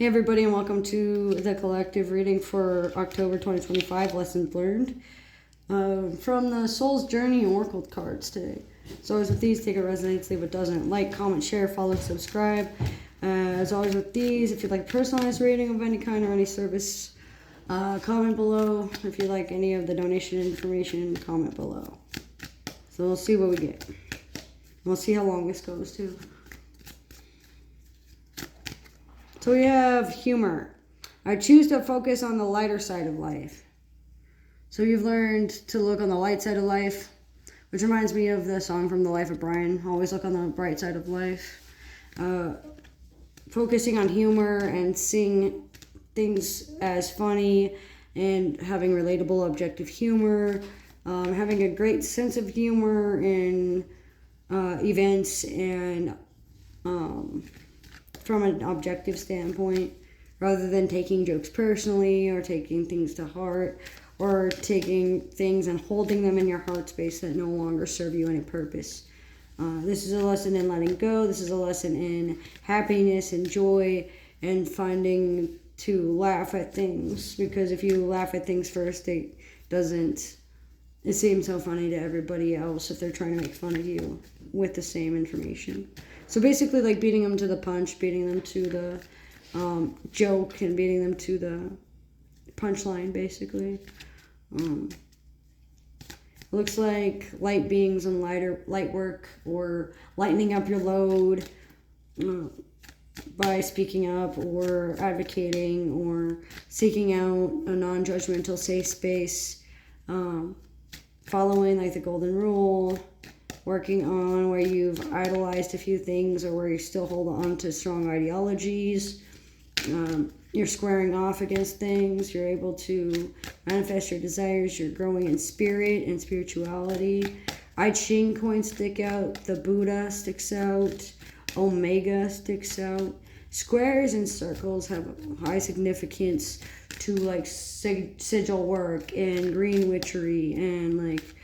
Hey everybody, and welcome to the collective reading for October 2025, Lessons Learned from the Soul's Journey Oracle cards today. So as with these, take it resonates, leave it doesn't. Like, comment, share, follow, subscribe. As always with these, if you'd like a personalized reading of any kind or any service, comment below. If you like any of the donation information, comment below. So we'll see what we get. We'll see how long this goes too. So we have humor. I choose to focus on the lighter side of life. So you've learned to look on the light side of life, which reminds me of the song from The Life of Brian, always look on the bright side of life. Focusing on humor and seeing things as funny and having relatable, objective humor. Having a great sense of humor in events and from an objective standpoint, rather than taking jokes personally or taking things to heart or taking things and holding them in your heart space that no longer serve you any purpose. This is a lesson in letting go. This is a lesson in happiness and joy and finding to laugh at things, because if you laugh at things first, it seems so funny to everybody else if they're trying to make fun of you with the same information. So basically, like beating them to the punch, beating them to the joke, and beating them to the punchline, basically. Looks like light beings and light work, or lightening up your load by speaking up or advocating or seeking out a non-judgmental safe space, following like the golden rule, working on where you've idolized a few things or where you still hold on to strong ideologies. You're squaring off against things. You're able to manifest your desires. You're growing in spirit and spirituality. I Ching coins stick out. The Buddha sticks out. Omega sticks out. Squares and circles have high significance to like sigil work and green witchery and like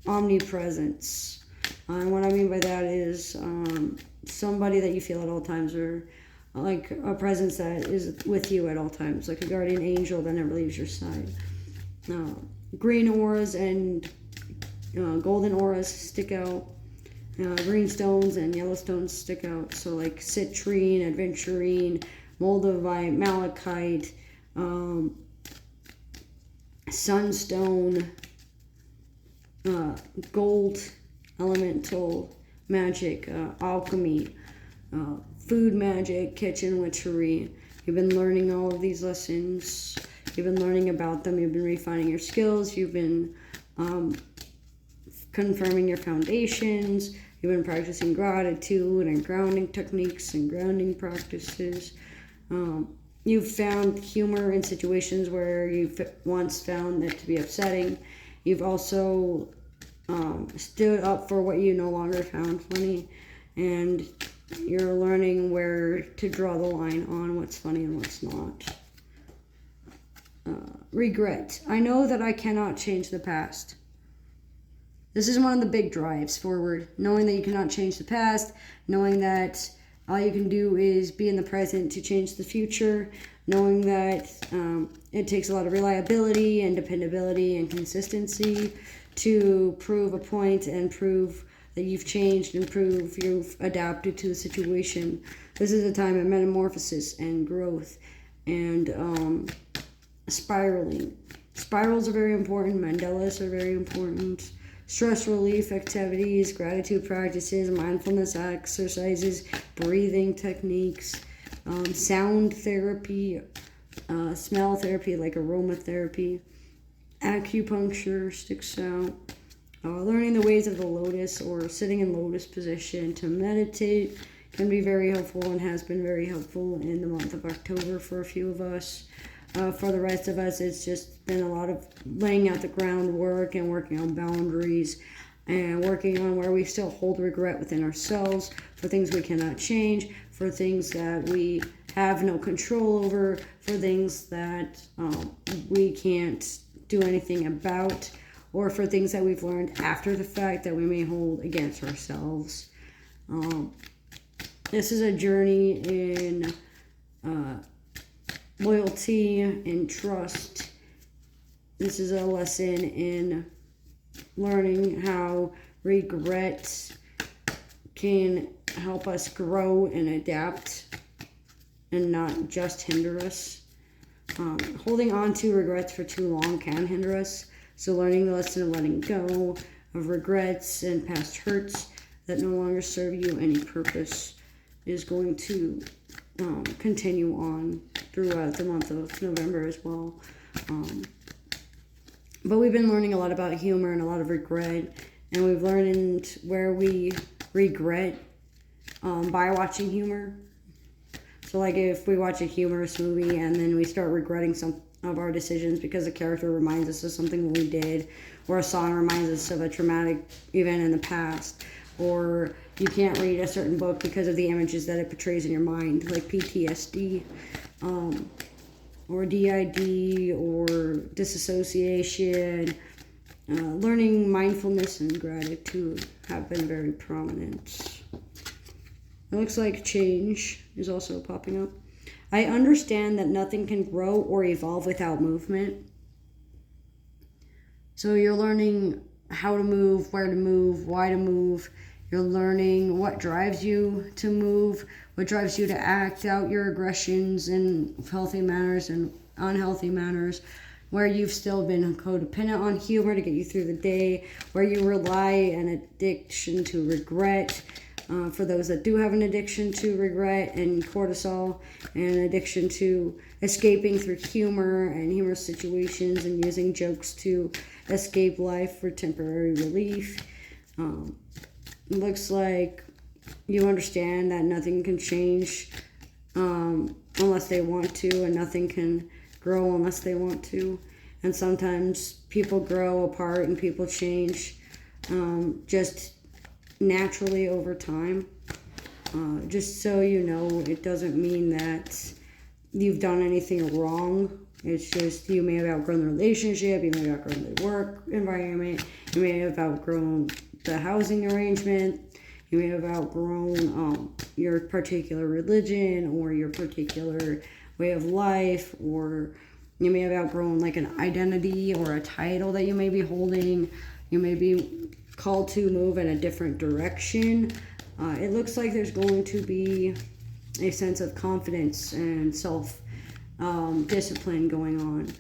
omnipresence. And what I mean by that is somebody that you feel at all times, or like a presence that is with you at all times, like a guardian angel that never leaves your side. Green auras and golden auras stick out. Green stones and yellow stones stick out. So like citrine, aventurine, moldavite, malachite, sunstone, gold, elemental magic, alchemy, food magic, kitchen witchery. You've been learning all of these lessons. You've been learning about them. You've been refining your skills. You've been confirming your foundations. You've been practicing gratitude and grounding techniques and grounding practices. You've found humor in situations where you've once found it to be upsetting. You've also stood up for what you no longer found funny, and you're learning where to draw the line on what's funny and what's not. Regret. I know that I cannot change the past. This is one of the big drives forward, knowing that you cannot change the past, knowing that all you can do is be in the present to change the future, knowing that it takes a lot of reliability and dependability and consistency to prove a point and prove that you've changed and prove you've adapted to the situation. This is a time of metamorphosis and growth and spiraling. Spirals are very important. Mandalas are very important. Stress relief activities, gratitude practices, mindfulness exercises, breathing techniques, sound therapy, smell therapy like aromatherapy, acupuncture sticks out. Learning the ways of the lotus or sitting in lotus position to meditate can be very helpful and has been very helpful in the month of October for a few of us. For the rest of us, it's just been a lot of laying out the groundwork and working on boundaries and working on where we still hold regret within ourselves for things we cannot change, for things that we have no control over, for things that we can't do anything about, or for things that we've learned after the fact that we may hold against ourselves. This is a journey in loyalty and trust. This is a lesson in learning how regret can help us grow and adapt and not just hinder us. Holding on to regrets for too long can hinder us. So learning the lesson of letting go of regrets and past hurts that no longer serve you any purpose is going to continue on throughout the month of November as well. But we've been learning a lot about humor and a lot of regret, and we've learned where we regret by watching humor. So like if we watch a humorous movie and then we start regretting some of our decisions because a character reminds us of something we did, or a song reminds us of a traumatic event in the past, or you can't read a certain book because of the images that it portrays in your mind, like PTSD, or DID, or disassociation. Learning mindfulness and gratitude have been very prominent. It looks like change is also popping up. I understand that nothing can grow or evolve without movement. So you're learning how to move, where to move, why to move. You're learning what drives you to move, what drives you to act out your aggressions in healthy manners and unhealthy manners, where you've still been codependent on humor to get you through the day, where you rely an addiction to regret. For those that do have an addiction to regret and cortisol, and addiction to escaping through humor and humorous situations and using jokes to escape life for temporary relief. It looks like you understand that nothing can change unless they want to, and nothing can grow unless they want to. And sometimes people grow apart and people change just naturally over time. Just so you know, it doesn't mean that you've done anything wrong. It's just you may have outgrown the relationship, you may have outgrown the work environment, you may have outgrown the housing arrangement, you may have outgrown your particular religion or your particular way of life, or you may have outgrown like an identity or a title that you may be holding. You may be called to move in a different direction. It looks like there's going to be a sense of confidence and self-discipline going on,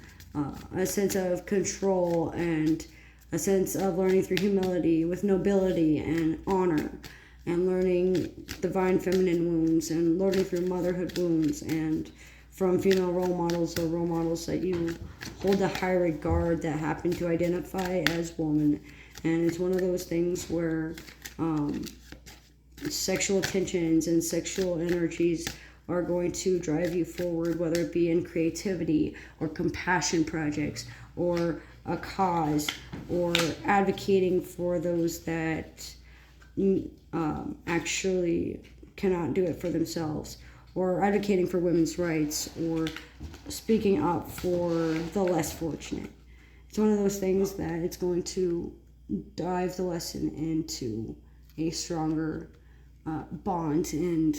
a sense of control, and a sense of learning through humility with nobility and honor, and learning divine feminine wounds, and learning through motherhood wounds, and from female role models or role models that you hold a high regard that happen to identify as woman. And it's one of those things where sexual tensions and sexual energies are going to drive you forward, whether it be in creativity or compassion projects or a cause, or advocating for those that actually cannot do it for themselves, or advocating for women's rights, or speaking up for the less fortunate. It's one of those things that it's going to dive the lesson into a stronger bond and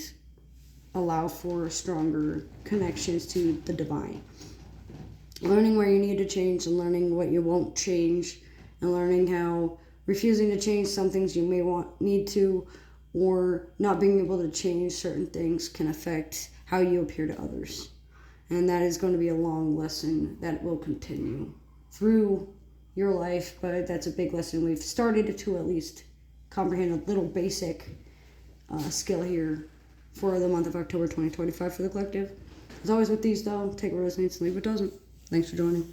allow for stronger connections to the divine. Learning where you need to change and learning what you won't change, and learning how refusing to change some things you may need to, or not being able to change certain things can affect how you appear to others. And that is going to be a long lesson that will continue through your life, but that's a big lesson. We've started to at least comprehend a little basic skill here for the month of October 2025 for the collective. As always with these though, take what resonates and leave what doesn't. Thanks for joining.